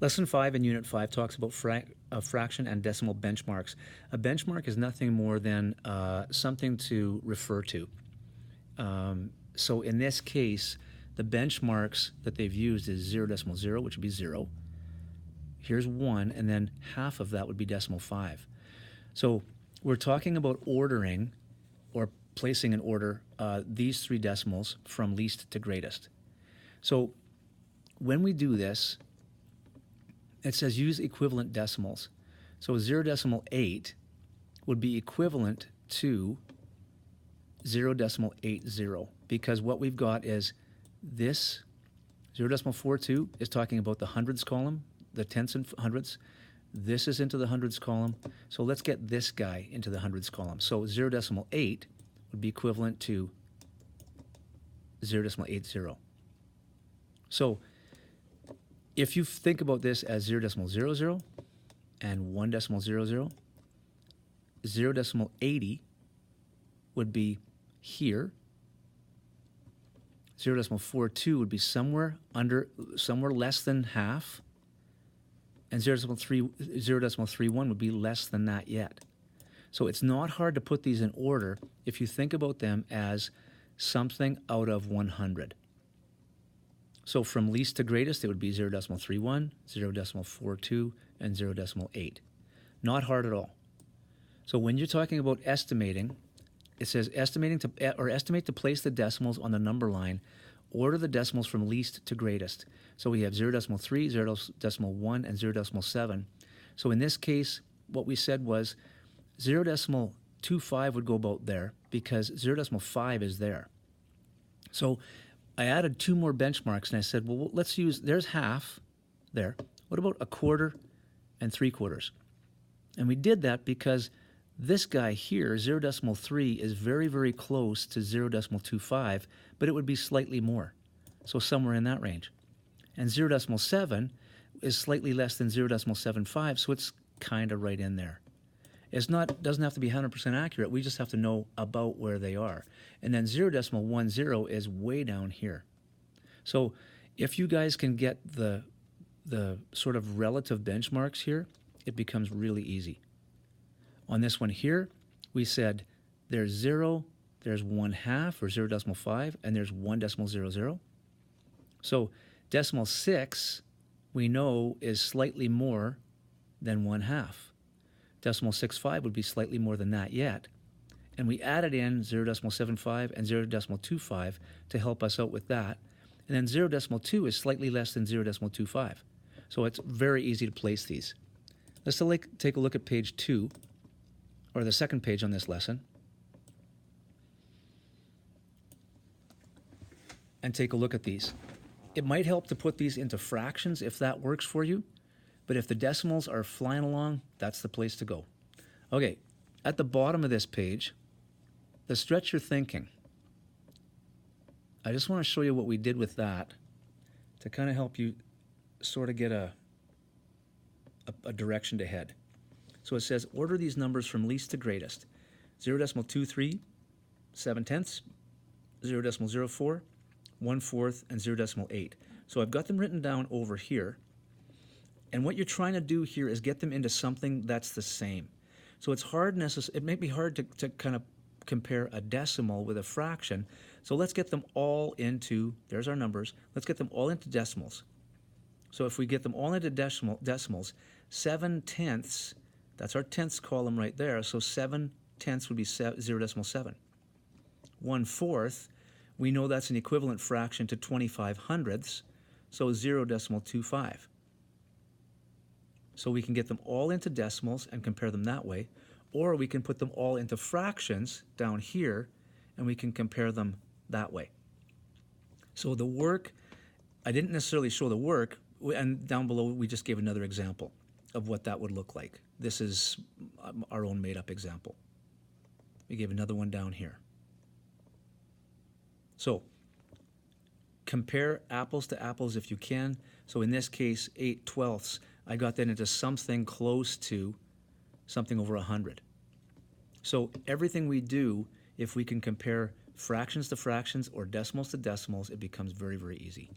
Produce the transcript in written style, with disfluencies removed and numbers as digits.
Lesson 5 in Unit 5 talks about fraction and decimal benchmarks. A benchmark is nothing more than something to refer to. So in this case, the benchmarks that they've used is 0.0, which would be 0. Here's 1, and then half of that would be decimal 5. So we're talking about ordering or placing in order these three decimals from least to greatest. So when we do this, it says use equivalent decimals. So 0.8 would be equivalent to 0.80 because what we've got is this 0.42 is talking about the hundreds column, the tenths and hundreds. This is into the hundreds column. So let's get this guy into the hundreds column. So 0.8 would be equivalent to 0.80. So if you think about this as 0.00 and 1.00, 0.80 would be here. 0.42 would be somewhere less than half, and 0.31 would be less than that yet. So it's not hard to put these in order if you think about them as something out of 100. So from least to greatest, it would be 0.31, 0.42, and 0.8. Not hard at all. So when you're talking about estimating, it says estimate to place the decimals on the number line, order the decimals from least to greatest. So we have 0.3, 0.1, and 0.7. So in this case, what we said was 0.25 would go about there because 0.5 is there. So I added two more benchmarks and I said, well, let's use, there's half there. What about a quarter and 3/4? And we did that because this guy here, 0.3, is very, very close to 0.25, but it would be slightly more. So somewhere in that range. And 0.7 is slightly less than 0.75, so it's kind of right in there. Doesn't have to be 100% accurate. We just have to know about where they are. And then 0.10 is way down here. So if you guys can get the sort of relative benchmarks here, it becomes really easy. On this one here, we said there's 0, there's 1/2 or 0.5, and there's 1.00. So 0.6 we know is slightly more than 1/2. 0.65 would be slightly more than that yet. And we added in 0.75 and 0.25 to help us out with that. And then 0.2 is slightly less than 0.25. So it's very easy to place these. Let's take a look at page 2, or the second page on this lesson, and take a look at these. It might help to put these into fractions if that works for you, but if the decimals are flying along, that's the place to go. Okay, at the bottom of this page, the stretch your thinking. I just want to show you what we did with that to kind of help you sort of get a direction to head. So it says order these numbers from least to greatest. 0.23, 7/10, 0.04, 1/4, and 0.8. So I've got them written down over here. And what you're trying to do here is get them into something that's the same. So it's hard, it may be hard to kind of compare a decimal with a fraction. So let's get them all into, there's our numbers, let's get them all into decimals. So if we get them all into decimals, 7/10, that's our tenths column right there, so 7/10 would be 0.7. 1/4, we know that's an equivalent fraction to 25 hundredths, so 0.25. So we can get them all into decimals and compare them that way, or we can put them all into fractions down here and we can compare them that way. So the work, I didn't necessarily show the work, and down below we just gave another example of what that would look like. This is our own made-up example. We gave another one down here. So compare apples to apples if you can. So in this case, 8/12, I got that into something close to something over 100. So everything we do, if we can compare fractions to fractions or decimals to decimals, it becomes very, very easy.